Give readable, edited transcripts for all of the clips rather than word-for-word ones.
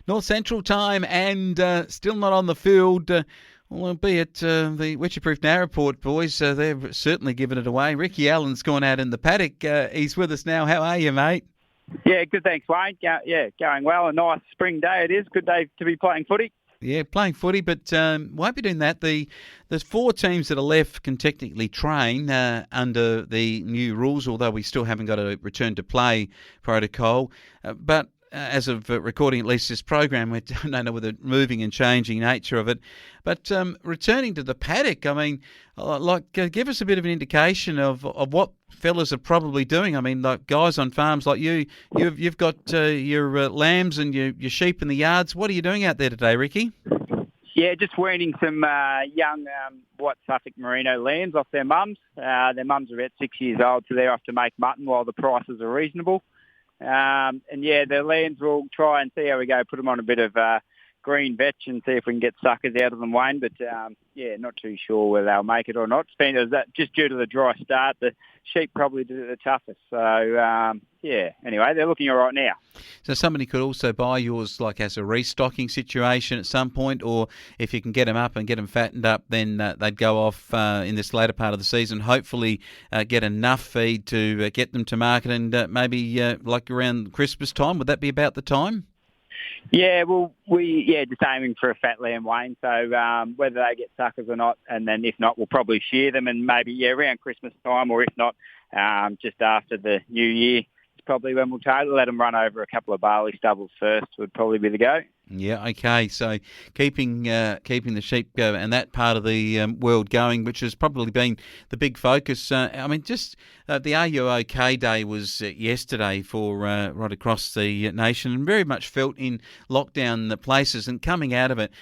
North Central time and still not on the field. Albeit the Wycheproof Narraport boys, they've certainly given it away. Ricky Allen's gone out in the paddock. He's with us now. How are you, mate? Yeah, good, thanks, Wayne. Going well. A nice spring day it is. Good day to be playing footy. Yeah, playing footy, but won't be doing that. There's 4 teams that are left can technically train under the new rules, although we still haven't got a return to play protocol. But as of recording at least this program, we don't know whether moving and changing nature of it. But returning to the paddock, I mean, give us a bit of an indication of what fellas are probably doing. I mean, like guys on farms like you've got your lambs and your sheep in the yards. What are you doing out there today, Ricky? Yeah, just weaning some young white Suffolk Merino lambs off their mums. Their mums are about 6 years old, so they're off to make mutton while the prices are reasonable. The lambs will try and see how we go, put them on a bit of green vetch and see if we can get suckers out of them, Wayne. But, not too sure whether they'll make it or not. Just due to the dry start, the sheep probably did it the toughest. So, anyway, they're looking all right now. So somebody could also buy yours like as a restocking situation at some point, or if you can get them up and get them fattened up, then they'd go off in this later part of the season, hopefully get enough feed to get them to market and maybe like around Christmas time. Would that be about the time? Yeah, well, just aiming for a fat lamb, Wayne. So whether they get suckers or not, and then if not, we'll probably shear them and maybe around Christmas time, or if not, just after the New Year. Probably when we'll let them run over a couple of barley stubbles first would probably be the go. Yeah, okay. So keeping the sheep and that part of the world going, which has probably been the big focus. The Are You OK Day was yesterday for right across the nation, and very much felt in lockdown places. And coming out of it,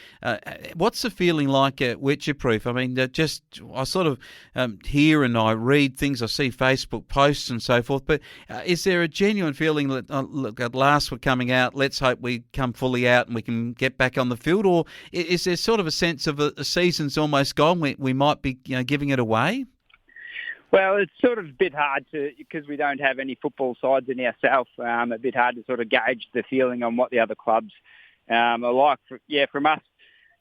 what's the feeling like at Wycheproof? I mean, I sort of hear and I read things, I see Facebook posts and so forth. But is there a genuine feeling that look, at last we're coming out? Let's hope we come fully out and we can get back on the field, or is there sort of a sense of a season's almost gone? We might be giving it away. Well, it's sort of a bit hard because we don't have any football sides in ourselves. A bit hard to sort of gauge the feeling on what the other clubs are like. From us,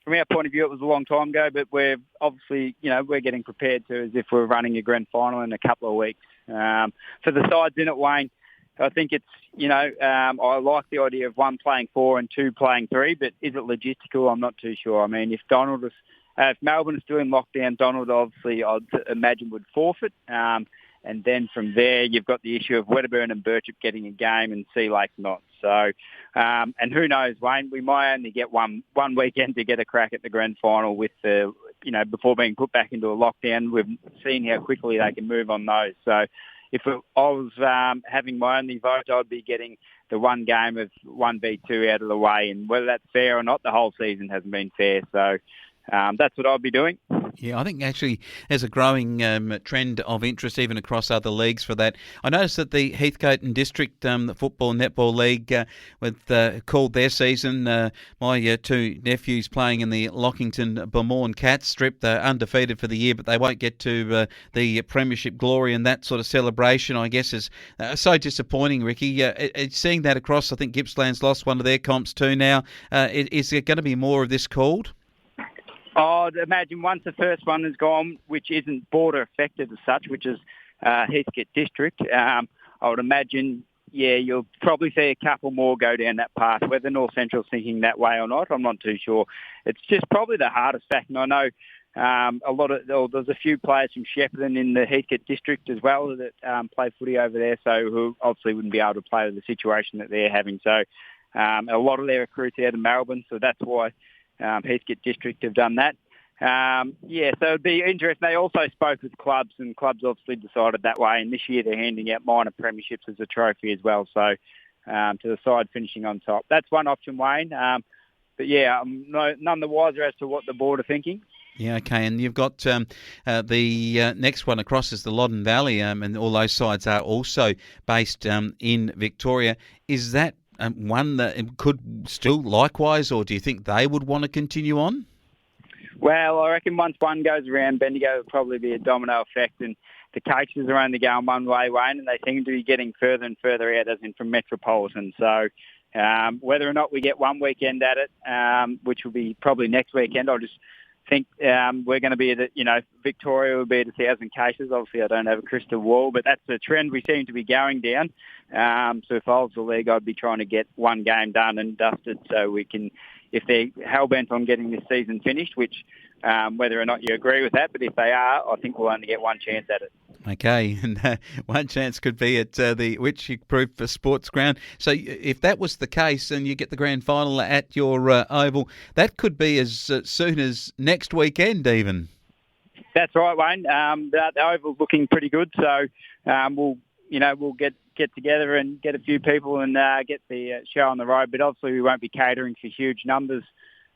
from our point of view, it was a long time ago, but we're obviously, we're getting prepared to as if we're running a grand final in a couple of weeks. For the sides in it, Wayne, I think it's, I like the idea of 1 playing 4 and 2 playing 3, but is it logistical? I'm not too sure. I mean, if Melbourne is still in lockdown, Donald obviously, I'd imagine, would forfeit. And then from there, you've got the issue of Wedderburn and Birchip getting a game and Sea Lake not. So, and who knows, Wayne, we might only get one weekend to get a crack at the grand final with before being put back into a lockdown. We've seen how quickly they can move on those. So, if I was having my only vote, I'd be getting the one game of 1v2 out of the way. And whether that's fair or not, the whole season hasn't been fair. So that's what I'd be doing. Yeah, I think actually there's a growing trend of interest even across other leagues for that. I noticed that the Heathcote and District the Football and Netball League called their season. My 2 nephews playing in the Lockington Beaumont Cats strip. They're undefeated for the year, but they won't get to the Premiership glory, and that sort of celebration, I guess, is so disappointing, Ricky. Seeing that across, I think Gippsland's lost one of their comps too now. Is there going to be more of this called? I'd imagine once the first one is gone, which isn't border affected as such, which is Heathcote District, I would imagine, you'll probably see a couple more go down that path. Whether North Central's thinking that way or not, I'm not too sure. It's just probably the hardest fact, and I know there's a few players from Shepparton in the Heathcote District as well that play footy over there, so who obviously wouldn't be able to play with the situation that they're having. So a lot of their recruits out of Melbourne, so that's why Heathcote District have done that. So it'd be interesting. They also spoke with clubs, and clubs obviously decided that way. And this year they're handing out minor premierships as a trophy as well. So to the side finishing on top. That's one option, Wayne. I'm none the wiser as to what the board are thinking. Yeah, okay, and you've got the next one across is the Loddon Valley, and all those sides are also based in Victoria. Is that one that could still likewise, or do you think they would want to continue on? Well, I reckon once one goes around, Bendigo will probably be a domino effect, and the coaches are only going one way, Wayne, and they seem to be getting further and further out, as in from Metropolitan. So Whether or not we get one weekend at it, which will be probably next weekend, I just think we're going to be at, Victoria will be at 1,000 cases. Obviously, I don't have a crystal ball, but that's the trend we seem to be going down. So if I was the league, I'd be trying to get one game done and dusted so we can, if they're hell-bent on getting this season finished, which whether or not you agree with that, but if they are, I think we'll only get one chance at it. Okay, and one chance could be at the Wycheproof Sports Ground. So if that was the case and you get the grand final at your oval, that could be as soon as next weekend even. That's right, Wayne. The oval's looking pretty good, so we'll get together and get a few people and get the show on the road. But obviously we won't be catering for huge numbers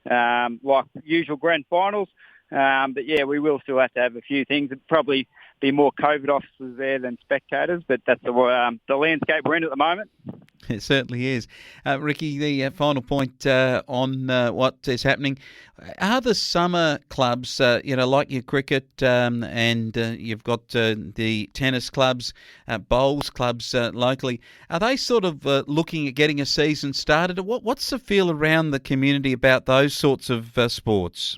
like usual grand finals. But yeah, we will still have to have a few things. It'd probably be more COVID officers there than spectators, but that's the landscape we're in at the moment. It certainly is. Ricky, the final point on what is happening. Are the summer clubs, like your cricket and you've got the tennis clubs, bowls clubs locally, are they sort of looking at getting a season started? What's the feel around the community about those sorts of sports?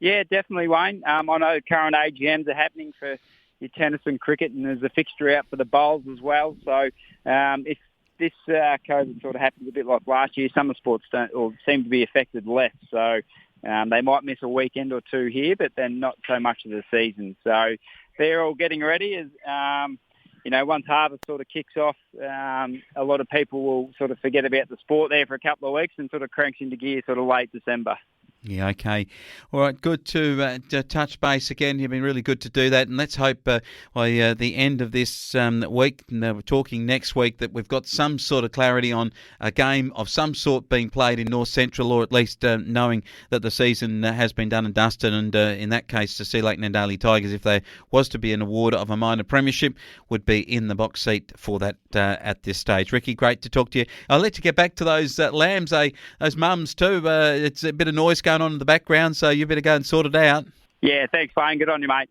Yeah, definitely, Wayne. I know current AGMs are happening for your tennis and cricket, and there's a fixture out for the bowls as well. So if this COVID sort of happens a bit like last year, summer sports don't or seem to be affected less. So they might miss a weekend or two here, but then not so much of the season. So they're all getting ready. As once harvest sort of kicks off, a lot of people will sort of forget about the sport there for a couple of weeks and sort of cranks into gear sort of late December. Yeah, okay. All right, good to touch base again. You've been really good to do that. And let's hope by the end of this week, and we're talking next week, that we've got some sort of clarity on a game of some sort being played in North Central, or at least knowing that the season has been done and dusted. And in that case, the Sea Lake Nandali Tigers, if there was to be an award of a minor premiership, would be in the box seat for that at this stage. Ricky, great to talk to you. I'll let you get back to those lambs, those mums too. It's a bit of noise going on in the background, so you better go and sort it out. Yeah, thanks, Wayne. Good on you, mate.